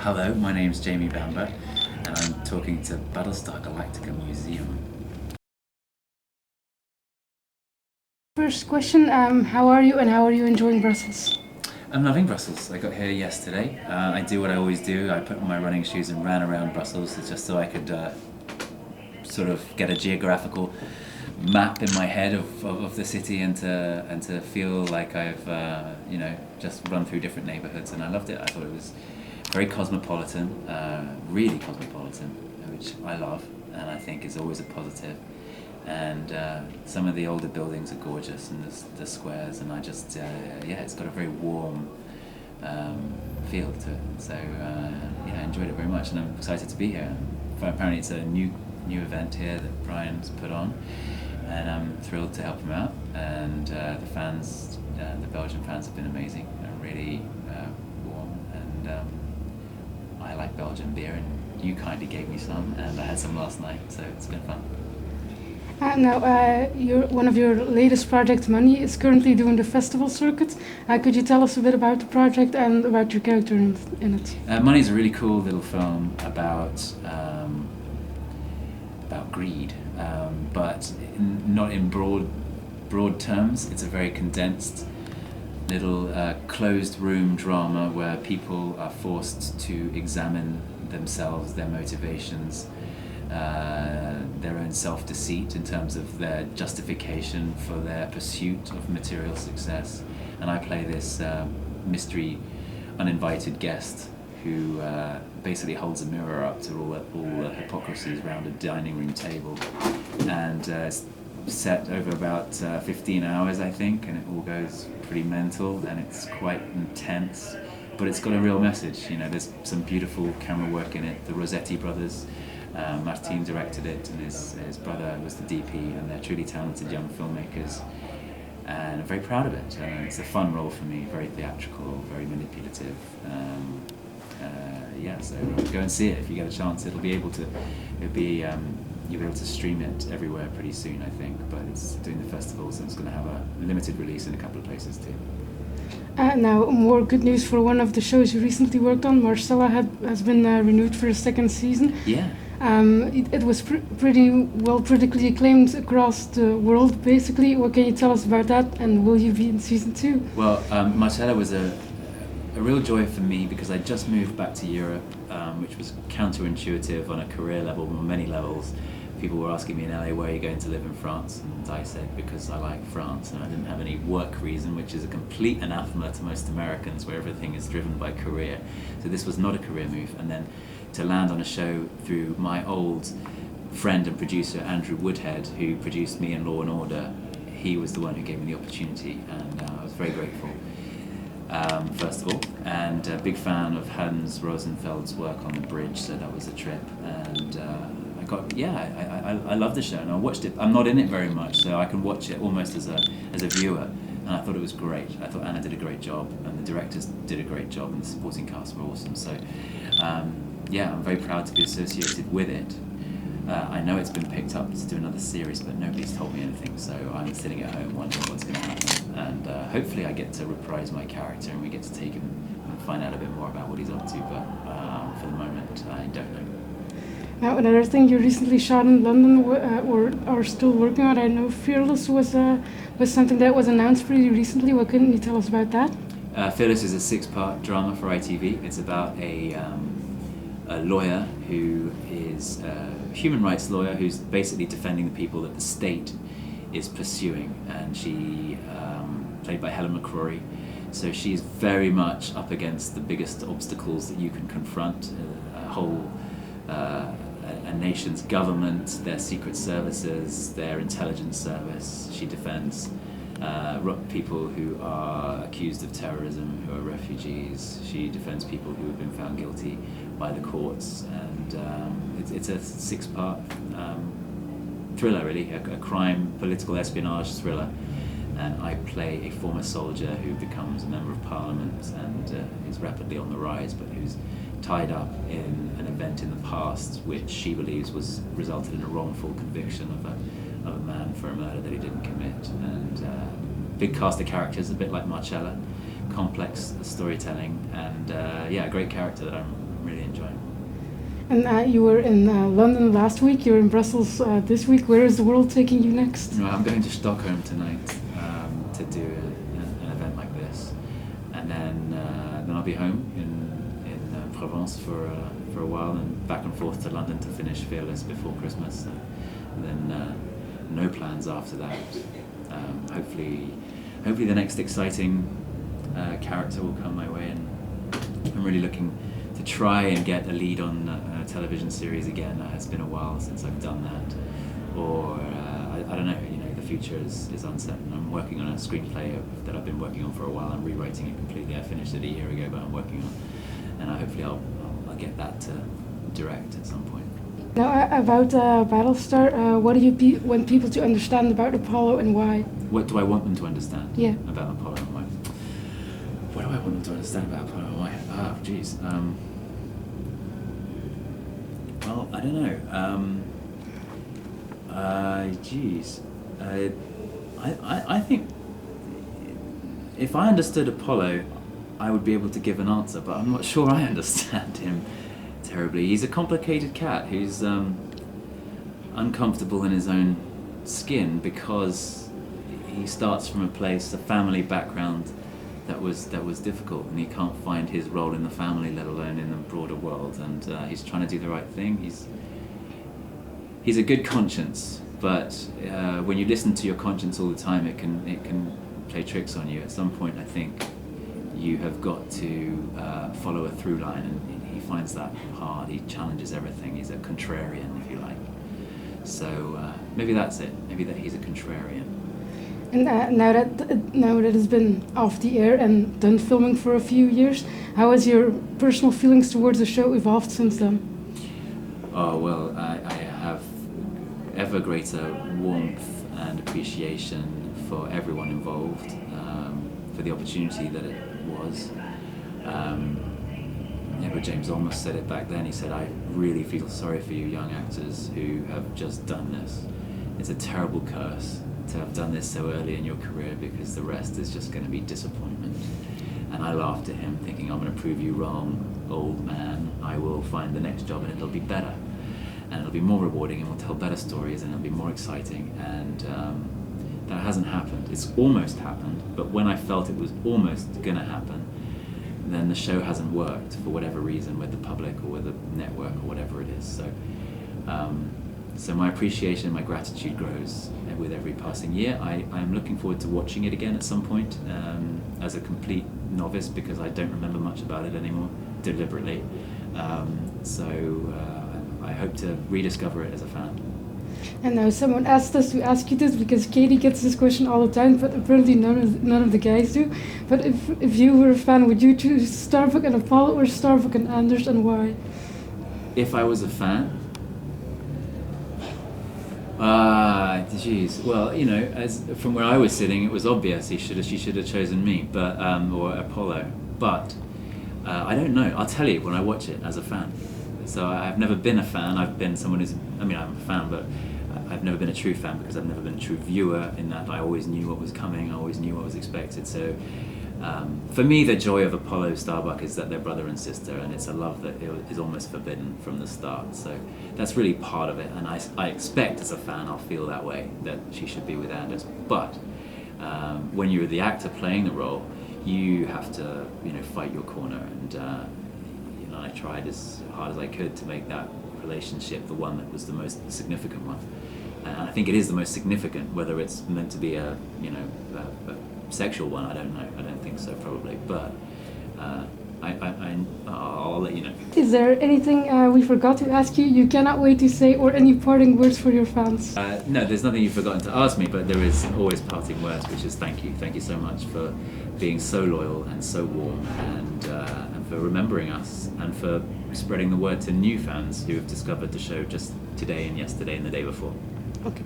Hello, my name's Jamie Bamber, and I'm talking to Battlestar Galactica Museum. First question, how are you and how are you enjoying Brussels? I'm loving Brussels. I got here yesterday. I do what I always do. I put on my running shoes and ran around Brussels just so I could sort of get a geographical map in my head of the city and to feel like I've just run through different neighborhoods, and I loved it. I thought it was very cosmopolitan, really cosmopolitan, which I love and I think is always a positive. And some of the older buildings are gorgeous, and the squares, and I just it's got a very warm feel to it. So I enjoyed it very much, and I'm excited to be here. Apparently it's a new event here that Brian's put on, and I'm thrilled to help him out. And the fans, the Belgian fans, have been amazing and really warm. And I like Belgian beer, and you kindly gave me some, and I had some last night, so it's been fun. Now, one of your latest projects, Money, is currently doing the festival circuit. Could you tell us a bit about the project and about your character in it? Money is a really cool little film about greed, but not in broad terms. It's a very condensed little closed room drama where people are forced to examine themselves, their motivations, their own self-deceit in terms of their justification for their pursuit of material success. And I play this mystery uninvited guest who basically holds a mirror up to all the hypocrisies around a dining room table, and it's set over about 15 hours, I think, and it all goes pretty mental, and it's quite intense, but it's got a real message. There's some beautiful camera work in it. The Rossetti brothers, Martin directed it, and his brother was the DP, and they're truly talented young filmmakers, and I'm very proud of it. It's a fun role for me, very theatrical, very manipulative. So go and see it if you get a chance. You'll be able to stream it everywhere pretty soon, I think, but it's doing the festivals, and it's going to have a limited release in a couple of places too. Now, more good news for one of the shows you recently worked on. Marcella has been renewed for a second season. Yeah. It was pretty well critically acclaimed across the world, basically. What can you tell us about that, and will you be in season 2? Well, Marcella was a real joy for me because I just moved back to Europe, which was counterintuitive on a career level, on many levels. People were asking me in LA, where are you going to live in France? And I said, because I like France, and I didn't have any work reason, which is a complete anathema to most Americans, where everything is driven by career. So this was not a career move. And then to land on a show through my old friend and producer, Andrew Woodhead, who produced me in Law and Order, he was the one who gave me the opportunity, and I was very grateful. First of all, and a big fan of Hans Rosenfeld's work on The Bridge, so that was a trip, and I love the show, and I watched it. I'm not in it very much, so I can watch it almost as a viewer, and I thought it was great. I thought Anna did a great job, and the directors did a great job, and the supporting cast were awesome, so I'm very proud to be associated with it. I know it's been picked up to do another series, but nobody's told me anything, so I'm sitting at home wondering what's going to happen. And hopefully I get to reprise my character and we get to take him and find out a bit more about what he's up to, but for the moment I don't know. Now, another thing you recently shot in London or are still working on, I know Fearless was something that was announced pretty recently. What can you tell us about that? Fearless is a 6-part drama for ITV. It's about a lawyer who is a human rights lawyer who's basically defending the people that the state is pursuing, and she played by Helen McCrory, so she's very much up against the biggest obstacles that you can confront, a nation's government, their secret services, their intelligence service. She defends people who are accused of terrorism, who are refugees. She defends people who have been found guilty by the courts, and it's a 6-part thriller, really, a crime, political espionage thriller. And I play a former soldier who becomes a member of parliament and is rapidly on the rise, but who's tied up in an event in the past which she believes resulted in a wrongful conviction of a man for a murder that he didn't commit. And big cast of characters, a bit like Marcella, complex storytelling, and a great character that I'm really enjoying. And you were in London last week, you're in Brussels this week. Where is the world taking you next? No, I'm going to Stockholm tonight to do an event like this, and then I'll be home in Provence for a while, and back and forth to London to finish Fearless before Christmas, and then no plans after that. Hopefully the next exciting character will come my way, and I'm really looking to try and get a lead on a television series again. It's been a while since I've done that, or I don't know. The future is uncertain. I'm working on a screenplay that I've been working on for a while. I'm rewriting it completely. I finished it a year ago, but I'm working on, and hopefully I'll get that to direct at some point. Now about Battlestar, what do you want people to understand about Apollo and why? What do I want them to understand? Yeah. About Apollo and why? What do I want them to understand about Apollo and why? Oh, geez. Well, I don't know. I think if I understood Apollo, I would be able to give an answer, but I'm not sure I understand him terribly. He's a complicated cat who's uncomfortable in his own skin because he starts from a family background that was difficult, and he can't find his role in the family, let alone in the broader world. And he's trying to do the right thing. He's a good conscience, but when you listen to your conscience all the time, it can play tricks on you. At some point, I think you have got to follow a through line, and he finds that hard. He challenges everything. He's a contrarian, if you like. So maybe that's it. Maybe that he's a contrarian. And now that it's been off the air and done filming for a few years, how has your personal feelings towards the show evolved since then? Oh, well, I have ever greater warmth and appreciation for everyone involved, for the opportunity that it was. But James almost said it back then. He said, "I really feel sorry for you young actors who have just done this. It's a terrible curse to have done this so early in your career, because the rest is just going to be disappointment." And I laughed at him, thinking, I'm going to prove you wrong, old man. I will find the next job and it'll be better. And it'll be more rewarding, and we'll tell better stories, and it'll be more exciting. And that hasn't happened. It's almost happened, but when I felt it was almost going to happen, then the show hasn't worked for whatever reason with the public or with the network or whatever it is. So my appreciation, my gratitude grows with every passing year. I'm looking forward to watching it again at some point as a complete novice, because I don't remember much about it anymore, deliberately. I hope to rediscover it as a fan. And now someone asked us to ask you this, because Katie gets this question all the time, but apparently none of the guys do. But if you were a fan, would you choose Starbuck and Apollo or Starbuck and Anders, and why? If I was a fan? Geez. Well, as from where I was sitting, it was obvious she should have chosen me, but or Apollo. But I don't know. I'll tell you when I watch it as a fan. So I've never been a fan. I've been someone who's, I'm a fan, but I've never been a true fan because I've never been a true viewer, in that I always knew what was coming, I always knew what was expected. So for me, the joy of Apollo Starbuck is that they're brother and sister, and it's a love that is almost forbidden from the start. So that's really part of it, and I expect as a fan I'll feel that way, that she should be with Anders. But when you're the actor playing the role, you have to fight your corner, and I tried as hard as I could to make that relationship the one that was the most significant one. And I think it is the most significant. Whether it's meant to be a sexual one, I don't know. I don't think so, probably. But I'll let you know. Is there anything we forgot to ask you? You cannot wait to say, or any parting words for your fans? No, there's nothing you've forgotten to ask me, but there is always parting words, which is thank you. Thank you so much for being so loyal and so warm, and for remembering us, and for spreading the word to new fans who have discovered the show just today and yesterday and the day before. Okay.